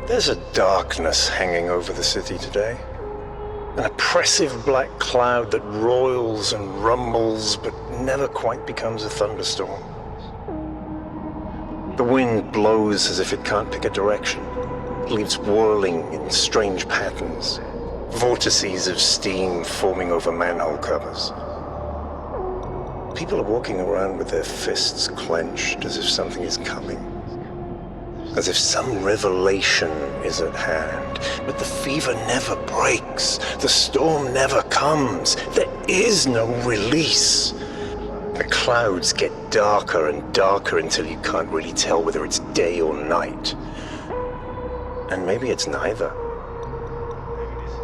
There's a darkness hanging over the city today. An oppressive black cloud that roils and rumbles but never quite becomes a thunderstorm. The wind blows as if it can't pick a direction. It leaves whirling in strange patterns, vortices of steam forming over manhole covers. People are walking around with their fists clenched as if something is coming. As if some revelation is at hand. But the fever never breaks. The storm never comes. There is no release. The clouds get darker and darker until you can't really tell whether it's day or night. And maybe it's neither.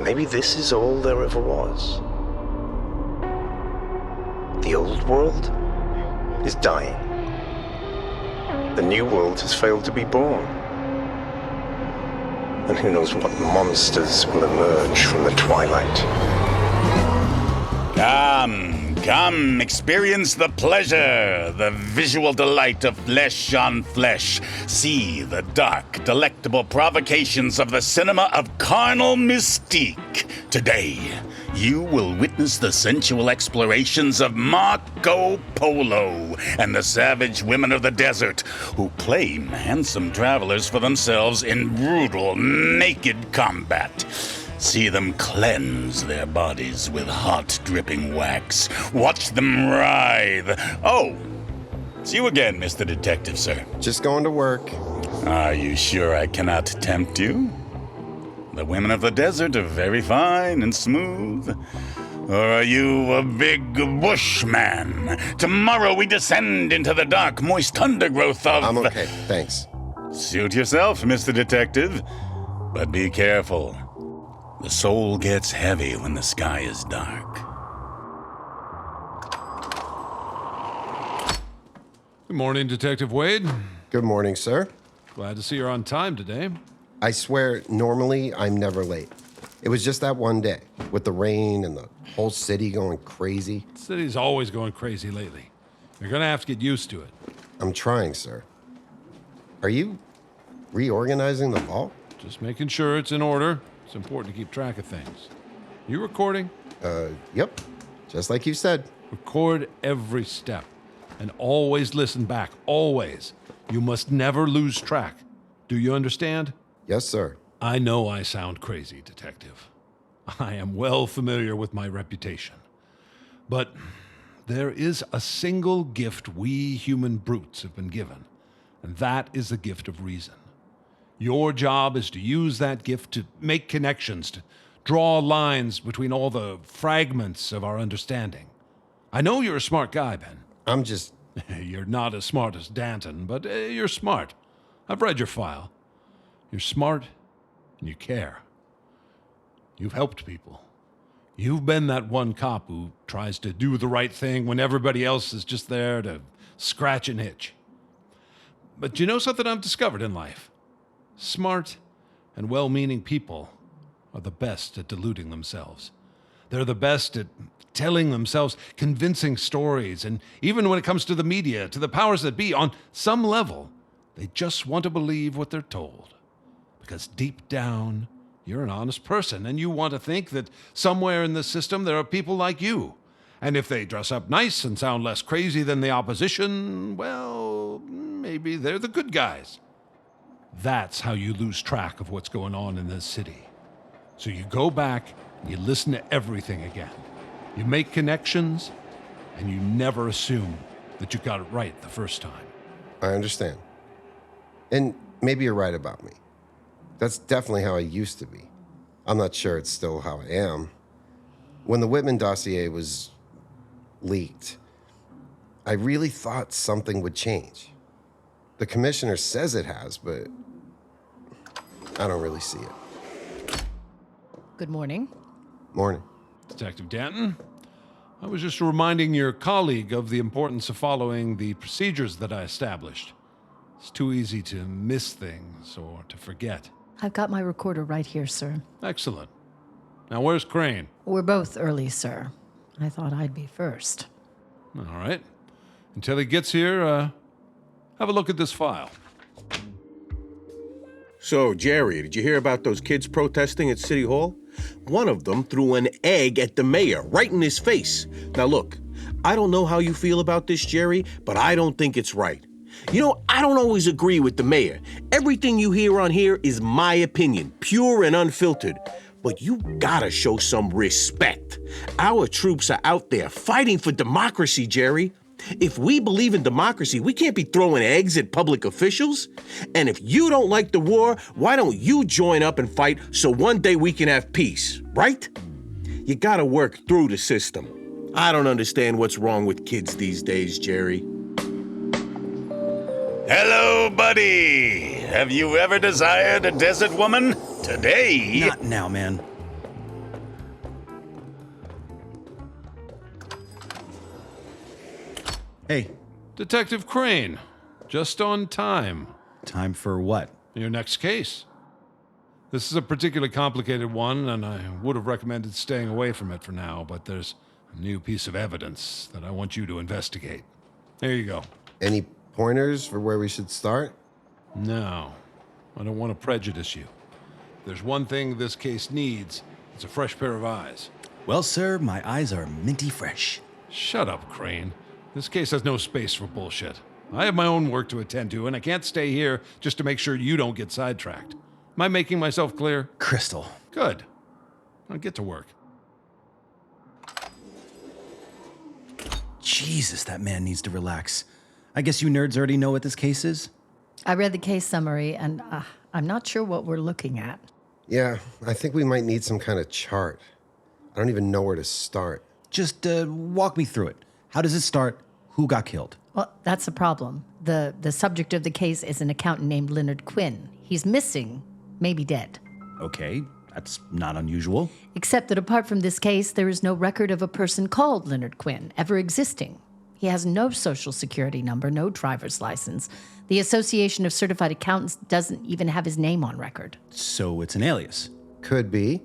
Maybe this is all there ever was. The old world is dying. The new world has failed to be born. And who knows what monsters will emerge from the twilight. Come, experience the pleasure, the visual delight of flesh on flesh. See the dark, delectable provocations of the cinema of carnal mystique. Today, you will witness the sensual explorations of Marco Polo and the savage women of the desert who claim handsome travelers for themselves in brutal, naked combat. See them cleanse their bodies with hot, dripping wax. Watch them writhe. Oh, it's you again, Mr. Detective, sir. Just going to work. Are you sure I cannot tempt you? The women of the desert are very fine and smooth. Or are you a big bushman? Tomorrow we descend into the dark, moist undergrowth of... I'm okay, thanks. Suit yourself, Mr. Detective. But be careful. The soul gets heavy when the sky is dark. Good morning, Detective Wade. Good morning, sir. Glad to see you're on time today. I swear, normally I'm never late. It was just that one day, with the rain and the whole city going crazy. The city's always going crazy lately. You're gonna have to get used to it. I'm trying, sir. Are you reorganizing the vault? Just making sure it's in order. It's important to keep track of things. You recording? Yep. Just like you said. Record every step. And always listen back. Always. You must never lose track. Do you understand? Yes, sir. I know I sound crazy, Detective. I am well familiar with my reputation. But there is a single gift we human brutes have been given, and that is the gift of reason. Your job is to use that gift to make connections, to draw lines between all the fragments of our understanding. I know you're a smart guy, Ben. I'm just... You're not as smart as Danton, but you're smart. I've read your file. You're smart and you care. You've helped people. You've been that one cop who tries to do the right thing when everybody else is just there to scratch an itch. But you know something I've discovered in life? Smart and well-meaning people are the best at deluding themselves. They're the best at telling themselves convincing stories, and even when it comes to the media, to the powers that be, on some level, they just want to believe what they're told. Because deep down, you're an honest person, and you want to think that somewhere in the system there are people like you. And if they dress up nice and sound less crazy than the opposition, well, maybe they're the good guys. That's how you lose track of what's going on in this city. So you go back and you listen to everything again. You make connections, and you never assume that you got it right the first time. I understand. And maybe you're right about me. That's definitely how I used to be. I'm not sure it's still how I am. When the Whitman dossier was leaked, I really thought something would change. The commissioner says it has, but I don't really see it. Good morning. Morning. Detective Danton, I was just reminding your colleague of the importance of following the procedures that I established. It's too easy to miss things or to forget. I've got my recorder right here, sir. Excellent. Now, where's Crane? We're both early, sir. I thought I'd be first. All right. Until he gets here, have a look at this file. So, Jerry, did you hear about those kids protesting at City Hall? One of them threw an egg at the mayor, right in his face. Now look, I don't know how you feel about this, Jerry, but I don't think it's right. You know, I don't always agree with the mayor. Everything you hear on here is my opinion, pure and unfiltered. But you gotta show some respect. Our troops are out there fighting for democracy, Jerry. If we believe in democracy, we can't be throwing eggs at public officials. And if you don't like the war, why don't you join up and fight so one day we can have peace, right? You gotta work through the system. I don't understand what's wrong with kids these days, Jerry. Hello, buddy. Have you ever desired a desert woman? Today... Not now, man. Hey, Detective Crane, just on time. time for what? Your next case. This is a particularly complicated one, and I would have recommended staying away from it for now, but there's a new piece of evidence that I want you to investigate. There you go. Any pointers for where we should start? No, I don't want to prejudice you. There's one thing this case needs. It's a fresh pair of eyes. Well, sir, my eyes are minty fresh. Shut up, Crane. This case has no space for bullshit. I have my own work to attend to, and I can't stay here just to make sure you don't get sidetracked. Am I making myself clear? Crystal. Good. Now get to work. Jesus, that man needs to relax. I guess you nerds already know what this case is? I read the case summary, and I'm not sure what we're looking at. Yeah, I think we might need some kind of chart. I don't even know where to start. Just walk me through it. How does it start? Who got killed? Well, that's the problem. The subject of the case is an accountant named Leonard Quinn. He's missing, maybe dead. Okay, that's not unusual. Except that apart from this case, there is no record of a person called Leonard Quinn ever existing. He has no social security number, no driver's license. The Association of Certified Accountants doesn't even have his name on record. So it's an alias. Could be,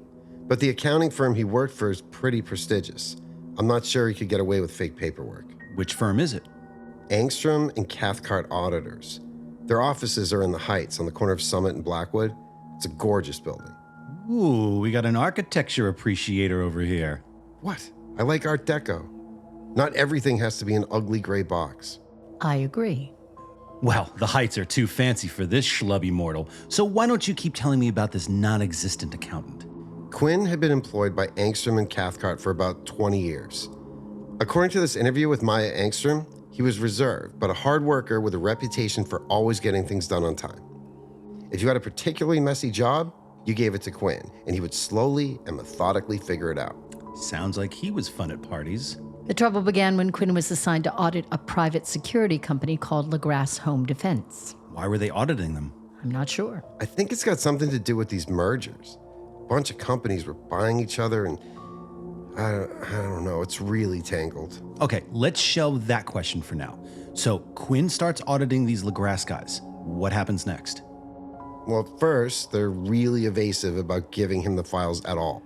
but the accounting firm he worked for is pretty prestigious. I'm not sure he could get away with fake paperwork. Which firm is it? Angstrom and Cathcart Auditors. Their offices are in the Heights on the corner of Summit and Blackwood. It's a gorgeous building. Ooh, we got an architecture appreciator over here. What? I like Art Deco. Not everything has to be an ugly gray box. I agree. Well, the Heights are too fancy for this schlubby mortal, so why don't you keep telling me about this non-existent accountant? Quinn had been employed by Angstrom and Cathcart for about 20 years. According to this interview with Maya Angstrom, he was reserved, but a hard worker with a reputation for always getting things done on time. If you had a particularly messy job, you gave it to Quinn, and he would slowly and methodically figure it out. Sounds like he was fun at parties. The trouble began when Quinn was assigned to audit a private security company called LaGrasse Home Defense. Why were they auditing them? I'm not sure. I think it's got something to do with these mergers. A bunch of companies were buying each other, and I don't know, it's really tangled. Okay, let's shelve that question for now. So Quinn starts auditing these LaGrasse guys. What happens next? Well, at first, they're really evasive about giving him the files at all.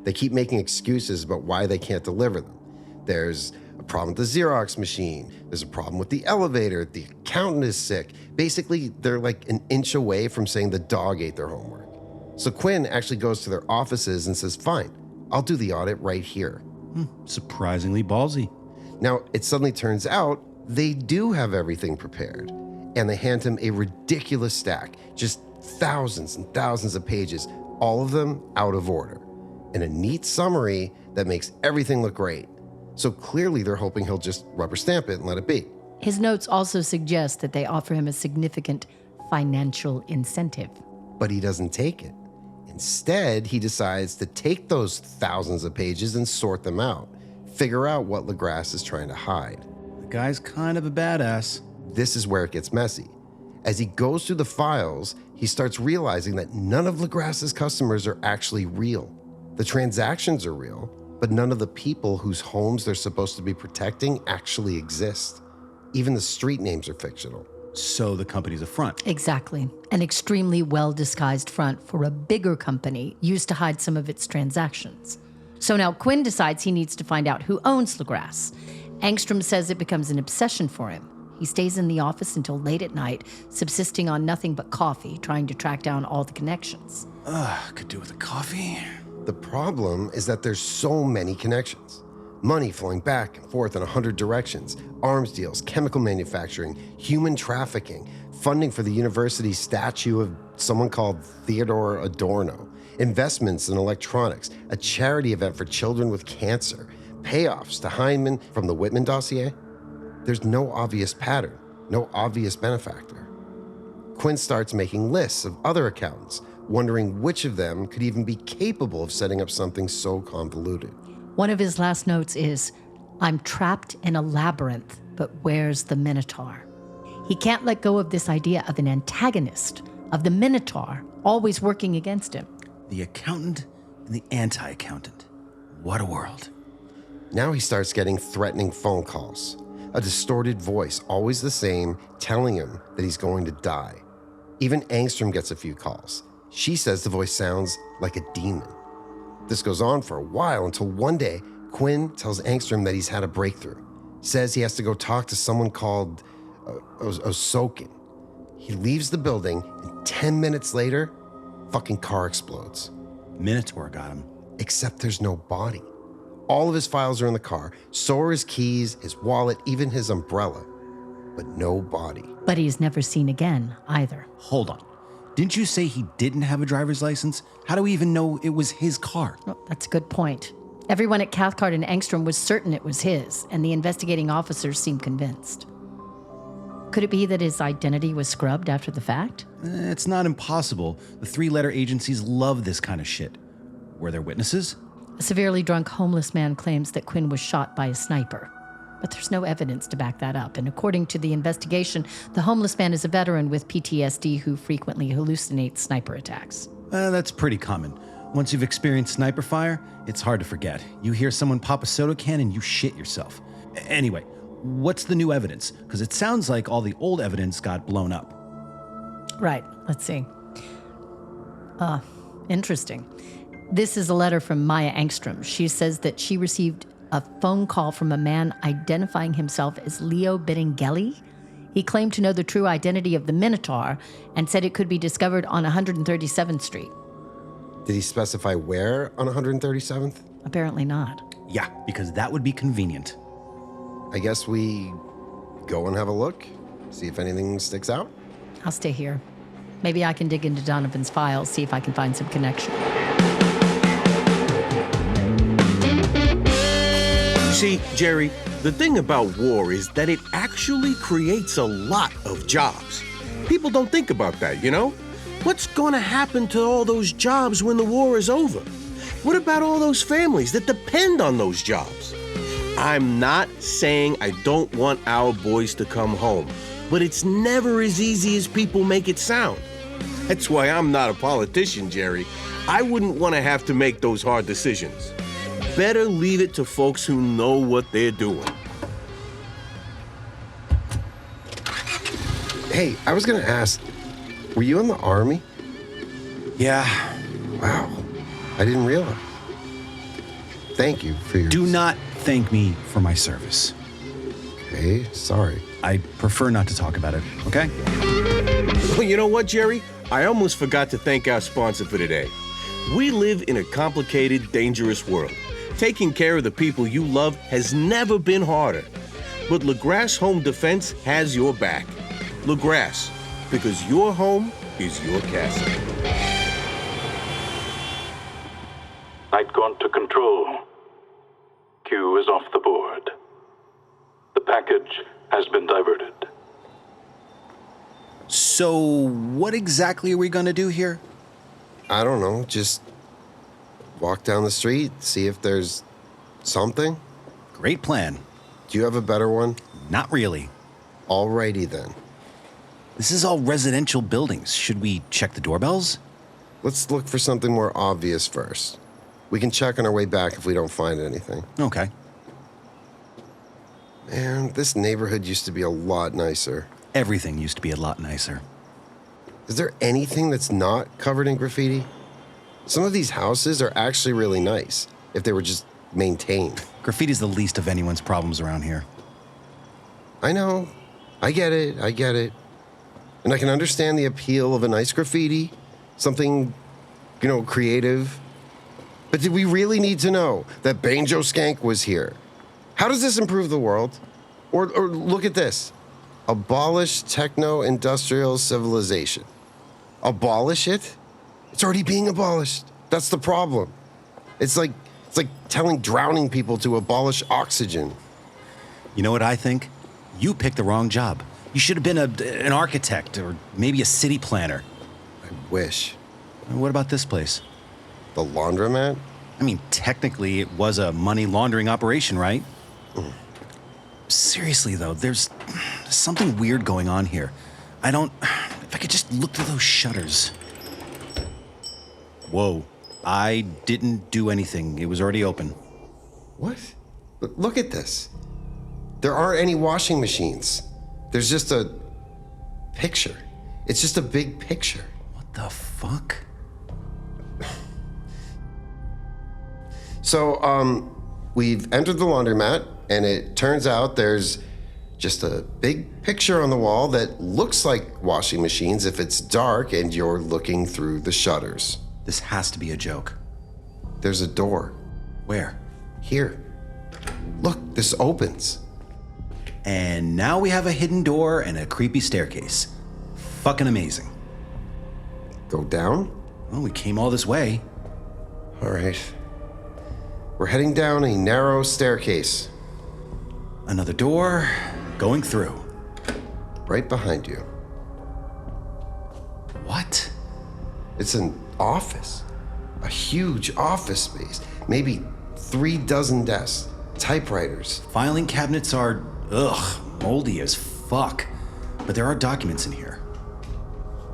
They keep making excuses about why they can't deliver them. There's a problem with the Xerox machine. There's a problem with the elevator. The accountant is sick. Basically, they're like an inch away from saying the dog ate their homework. So Quinn actually goes to their offices and says, fine, I'll do the audit right here. Surprisingly ballsy. Now, it suddenly turns out they do have everything prepared, and they hand him a ridiculous stack, just thousands and thousands of pages, all of them out of order, and a neat summary that makes everything look great. So clearly they're hoping he'll just rubber stamp it and let it be. His notes also suggest that they offer him a significant financial incentive. But he doesn't take it. Instead, he decides to take those thousands of pages and sort them out, figure out what LaGrasse is trying to hide. The guy's kind of a badass. This is where it gets messy. As he goes through the files, he starts realizing that none of LaGrasse's customers are actually real. The transactions are real, but none of the people whose homes they're supposed to be protecting actually exist. Even the street names are fictional. So the company's a front. Exactly. An extremely well-disguised front for a bigger company used to hide some of its transactions. So now Quinn decides he needs to find out who owns LaGrasse. Angstrom says it becomes an obsession for him. He stays in the office until late at night, subsisting on nothing but coffee, trying to track down all the connections. Could do with a coffee. The problem is that there's so many connections. Money flowing back and forth in 100 directions. Arms deals, chemical manufacturing, human trafficking, funding for the university's statue of someone called Theodore Adorno, investments in electronics, a charity event for children with cancer, payoffs to Heinemann from the Whitman dossier. There's no obvious pattern, no obvious benefactor. Quinn starts making lists of other accountants, wondering which of them could even be capable of setting up something so convoluted. One of his last notes is, "I'm trapped in a labyrinth, but where's the Minotaur?" He can't let go of this idea of an antagonist, of the Minotaur, always working against him. The accountant and the anti-accountant. What a world. Now he starts getting threatening phone calls. A distorted voice, always the same, telling him that he's going to die. Even Angstrom gets a few calls. She says the voice sounds like a demon. This goes on for a while until one day, Quinn tells Angstrom that he's had a breakthrough. Says he has to go talk to someone called Osokin. He leaves the building, and 10 minutes later, fucking car explodes. Minotaur got him. Except there's no body. All of his files are in the car, so are his keys, his wallet, even his umbrella. But no body. But he's never seen again, either. Hold on. Didn't you say he didn't have a driver's license? How do we even know it was his car? Oh, that's a good point. Everyone at Cathcart and Angstrom was certain it was his, and the investigating officers seemed convinced. Could it be that his identity was scrubbed after the fact? It's not impossible. The three-letter agencies love this kind of shit. Were there witnesses? A severely drunk homeless man claims that Quinn was shot by a sniper. But there's no evidence to back that up. And according to the investigation, the homeless man is a veteran with PTSD who frequently hallucinates sniper attacks. That's pretty common. Once you've experienced sniper fire, it's hard to forget. You hear someone pop a soda can and you shit yourself. Anyway, what's the new evidence? Because it sounds like all the old evidence got blown up. Right, let's see. Interesting. This is a letter from Maya Angstrom. She says that she received a phone call from a man identifying himself as Leo Berengelli. He claimed to know the true identity of the Minotaur and said it could be discovered on 137th Street. Did he specify where on 137th? Apparently not. Yeah, because that would be convenient. I guess we go and have a look, see if anything sticks out. I'll stay here. Maybe I can dig into Donovan's files, see if I can find some connection. See, Jerry, the thing about war is that it actually creates a lot of jobs. People don't think about that, you know? What's gonna happen to all those jobs when the war is over? What about all those families that depend on those jobs? I'm not saying I don't want our boys to come home, but it's never as easy as people make it sound. That's why I'm not a politician, Jerry. I wouldn't want to have to make those hard decisions. Better leave it to folks who know what they're doing. Hey, I was gonna ask, were you in the Army? Yeah. Wow, I didn't realize. Thank you for your... Do not thank me for my service. Okay, sorry. I prefer not to talk about it, okay? Well, you know what, Jerry? I almost forgot to thank our sponsor for today. We live in a complicated, dangerous world. Taking care of the people you love has never been harder. But LaGrasse Home Defense has your back. LaGrasse, because your home is your castle. Night gone to control. Q is off the board. The package has been diverted. So, what exactly are we gonna do here? I don't know, just walk down the street, see if there's something. Great plan. Do you have a better one? Not really. Alrighty then. This is all residential buildings. Should we check the doorbells? Let's look for something more obvious first. We can check on our way back if we don't find anything. Okay. Man, this neighborhood used to be a lot nicer. Everything used to be a lot nicer. Is there anything that's not covered in graffiti? Some of these houses are actually really nice, if they were just maintained. Graffiti's the least of anyone's problems around here. I know, I get it. And I can understand the appeal of a nice graffiti, something, creative. But did we really need to know that Banjo Skank was here? How does this improve the world? Or look at this. Abolish techno-industrial civilization. Abolish it? It's already being abolished. That's the problem. It's like telling drowning people to abolish oxygen. You know what I think? You picked the wrong job. You should have been an architect or maybe a city planner. I wish. And what about this place? The laundromat? I mean, technically, it was a money laundering operation, right? Seriously, though, there's something weird going on here. If I could just look through those shutters. Whoa, I didn't do anything. It was already open. What? Look at this. There aren't any washing machines. There's just a picture. It's just a big picture. What the fuck? So, we've entered the laundromat, and it turns out there's just a big picture on the wall that looks like washing machines if it's dark and you're looking through the shutters. This has to be a joke. There's a door. Where? Here. Look, this opens. And now we have a hidden door and a creepy staircase. Fucking amazing. Go down? Well, we came all this way. All right. We're heading down a narrow staircase. Another door, going through. Right behind you. What? It's an office. A huge office space. Maybe 3 dozen desks. Typewriters. Filing cabinets are, moldy as fuck. But there are documents in here.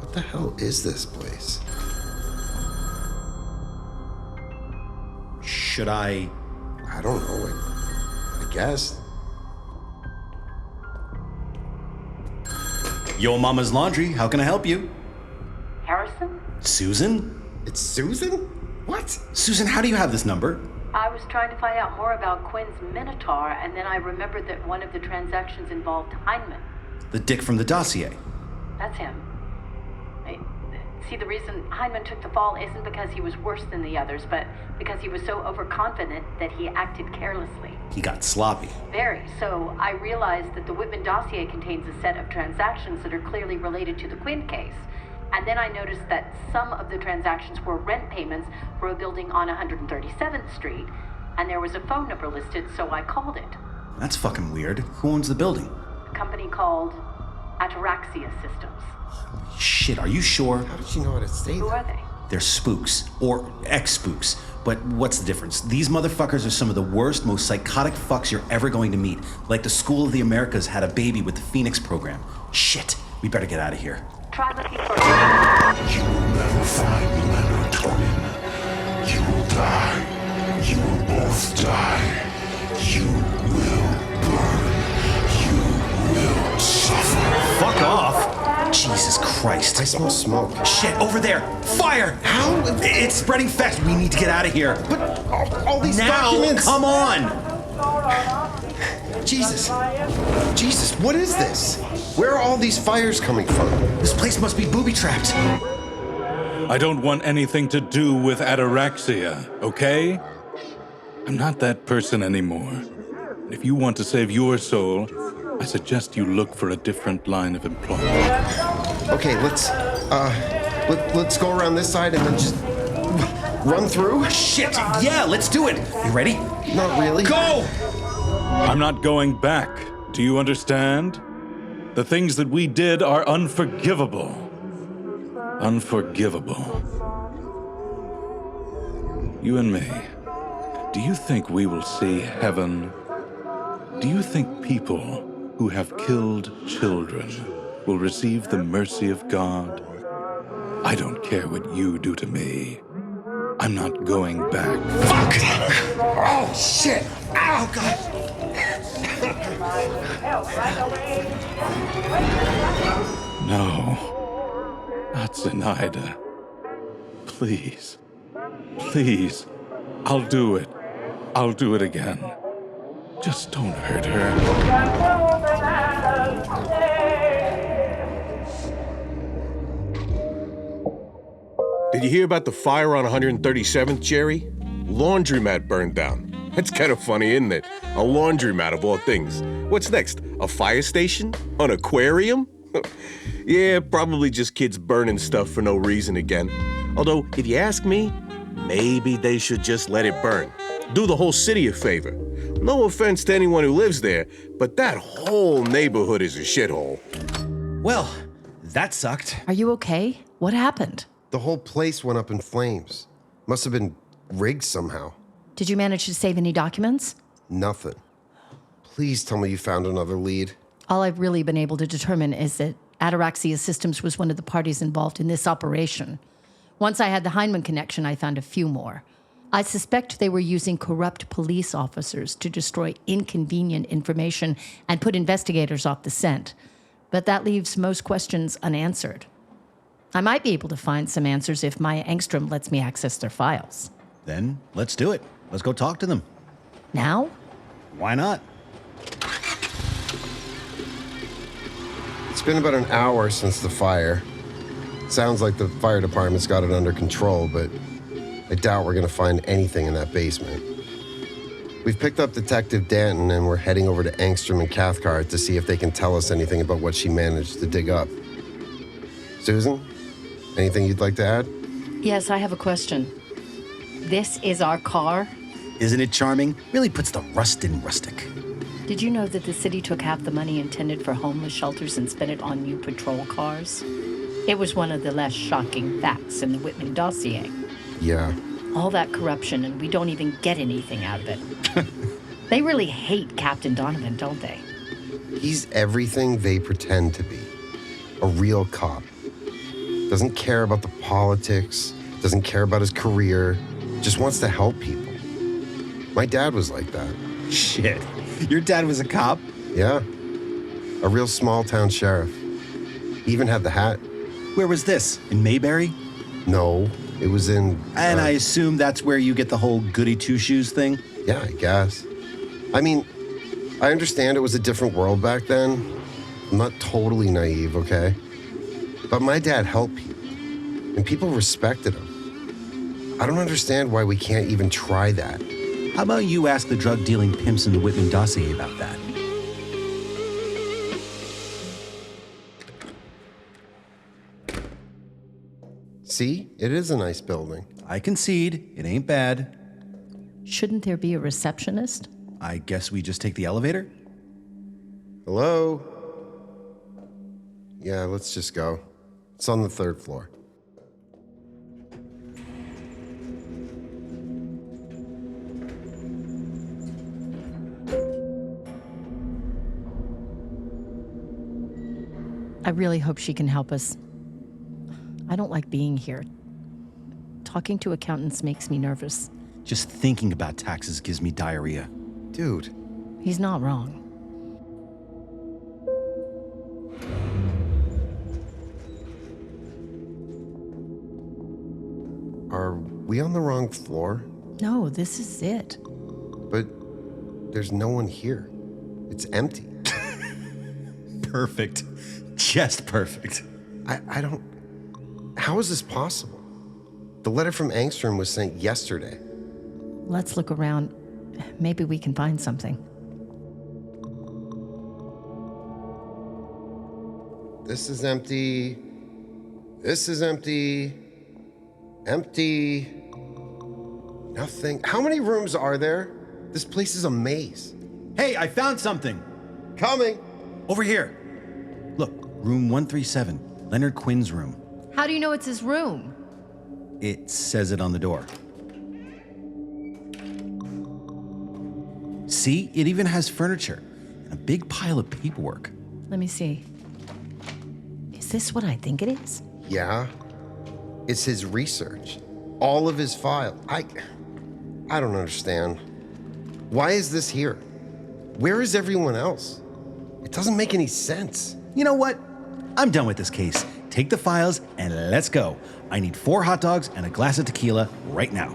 What the hell is this place? Should I? I don't know. I guess. Yo Mama's Laundry, how can I help you? Harrison? Susan? It's Susan? What? Susan, how do you have this number? I was trying to find out more about Quinn's Minotaur, and then I remembered that one of the transactions involved Heinemann. The dick from the dossier. That's him. See, the reason Heinemann took the fall isn't because he was worse than the others, but because he was so overconfident that he acted carelessly. He got sloppy. Very. So I realized that the Whitman dossier contains a set of transactions that are clearly related to the Quinn case. And then I noticed that some of the transactions were rent payments for a building on 137th Street, and there was a phone number listed, so I called it. That's fucking weird. Who owns the building? A company called Ataraxia Systems. Shit, are you sure? How did you know how to say Who that? are they? They're spooks, or ex-spooks. But what's the difference? These motherfuckers are some of the worst, most psychotic fucks you're ever going to meet. Like the School of the Americas had a baby with the Phoenix program. Shit, we better get out of here. Try looking for You will never find Leonard Quinn. You will die. You will both die. You will burn. You will suffer. Fuck off! Jesus Christ. I smell smoke. Shit, over there! Fire! How? It's spreading fast. We need to get out of here. But all these Now, documents. come on! Jesus, what is this? Where are all these fires coming from? This place must be booby-trapped. I don't want anything to do with ataraxia, okay? I'm not that person anymore. And if you want to save your soul, I suggest you look for a different line of employment. Okay, let's go around this side and then just run through. Shit, yeah, let's do it. You ready? Not really. Go! I'm not going back. Do you understand? The things that we did are unforgivable. Unforgivable. You and me, do you think we will see heaven? Do you think people who have killed children will receive the mercy of God? I don't care what you do to me. I'm not going back. Fuck! Oh, shit! Ow, God! No, not Zenaida. Please, please, I'll do it. I'll do it again. Just don't hurt her. Did you hear about the fire on 137th, Jerry? Laundromat burned down. That's kind of funny, isn't it? A laundromat of all things. What's next? A fire station? An aquarium? Yeah, probably just kids burning stuff for no reason again. Although, if you ask me, maybe they should just let it burn. Do the whole city a favor. No offense to anyone who lives there, but that whole neighborhood is a shithole. Well, that sucked. Are you okay? What happened? The whole place went up in flames. Must have been rigged somehow. Did you manage to save any documents? Nothing. Please tell me you found another lead. All I've really been able to determine is that Ataraxia Systems was one of the parties involved in this operation. Once I had the Heinemann connection, I found a few more. I suspect they were using corrupt police officers to destroy inconvenient information and put investigators off the scent. But that leaves most questions unanswered. I might be able to find some answers if Maya Engstrom lets me access their files. Then let's do it. Let's go talk to them. Now? Why not? It's been about an hour since the fire. Sounds like the fire department's got it under control, but I doubt we're gonna find anything in that basement. We've picked up Detective Danton and we're heading over to Engstrom and Cathcart to see if they can tell us anything about what she managed to dig up. Susan, anything you'd like to add? Yes, I have a question. This is our car? Isn't it charming? Really puts the rust in rustic. Did you know that the city took half the money intended for homeless shelters and spent it on new patrol cars? It was one of the less shocking facts in the Whitman dossier. Yeah. All that corruption, and we don't even get anything out of it. They really hate Captain Donovan, don't they? He's everything they pretend to be. A real cop. Doesn't care about the politics, doesn't care about his career, just wants to help people. My dad was like that. Shit. Your dad was a cop? Yeah. A real small-town sheriff. He even had the hat. Where was this? In Mayberry? No, it was in... And I assume that's where you get the whole goody two-shoes thing? Yeah, I guess. I mean, I understand it was a different world back then. I'm not totally naive, okay? But my dad helped people, and people respected him. I don't understand why we can't even try that. How about you ask the drug-dealing pimps in the Whitman dossier about that? See? It is a nice building. I concede, it ain't bad. Shouldn't there be a receptionist? I guess we just take the elevator? Hello? Yeah, let's just go. It's on the 3rd floor. I really hope she can help us. I don't like being here. Talking to accountants makes me nervous. Just thinking about taxes gives me diarrhea. Dude. He's not wrong. Are we on the wrong floor? No, this is it. But there's no one here. It's empty. Perfect. Just perfect. I don't... How is this possible? The letter from Engstrom was sent yesterday. Let's look around. Maybe we can find something. This is empty. This is empty. Empty. Nothing. How many rooms are there? This place is a maze. Hey, I found something. Coming. Over here. Look, room 137, Leonard Quinn's room. How do you know it's his room? It says it on the door. See, it even has furniture and a big pile of paperwork. Let me see. Is this what I think it is? Yeah. It's his research. All of his files. I don't understand. Why is this here? Where is everyone else? It doesn't make any sense. You know what? I'm done with this case. Take the files and let's go. I need 4 hot dogs and a glass of tequila right now.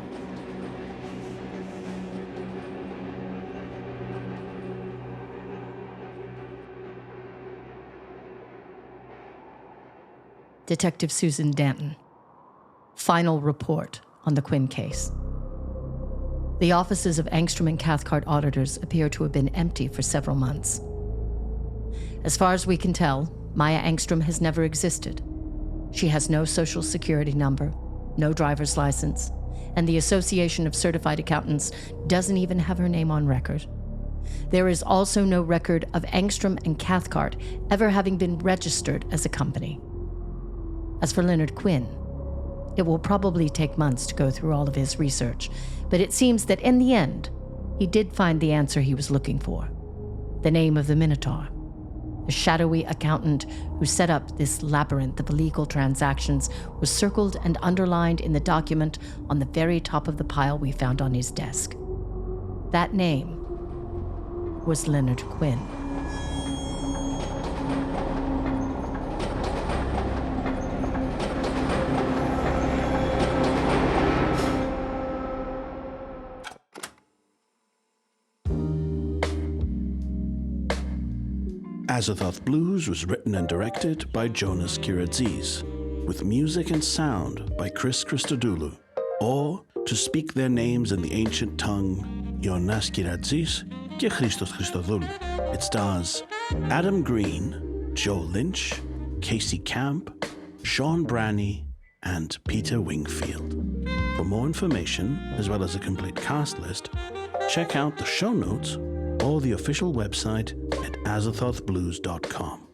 Detective Susan Danton. final report on the Quinn case. The offices of Angstrom and Cathcart auditors appear to have been empty for several months. As far as we can tell, Maya Angstrom has never existed. She has no social security number, no driver's license, and the Association of Certified Accountants doesn't even have her name on record. There is also no record of Angstrom and Cathcart ever having been registered as a company. As for Leonard Quinn, it will probably take months to go through all of his research, but it seems that in the end, he did find the answer he was looking for: the name of the Minotaur, the shadowy accountant who set up this labyrinth of illegal transactions was circled and underlined in the document on the very top of the pile we found on his desk. That name was Leonard Quinn. Azathoth Blues was written and directed by Jonas Kyratzes, with music and sound by Christodoulou, or, to speak their names in the ancient tongue, Jonas Kyratzes και Christodoulou. It stars Adam Green, Joe Lynch, Kacey Camp, Sean Branney, and Peter Wingfield. For more information, as well as a complete cast list, check out the show notes or the official website at azathothblues.com.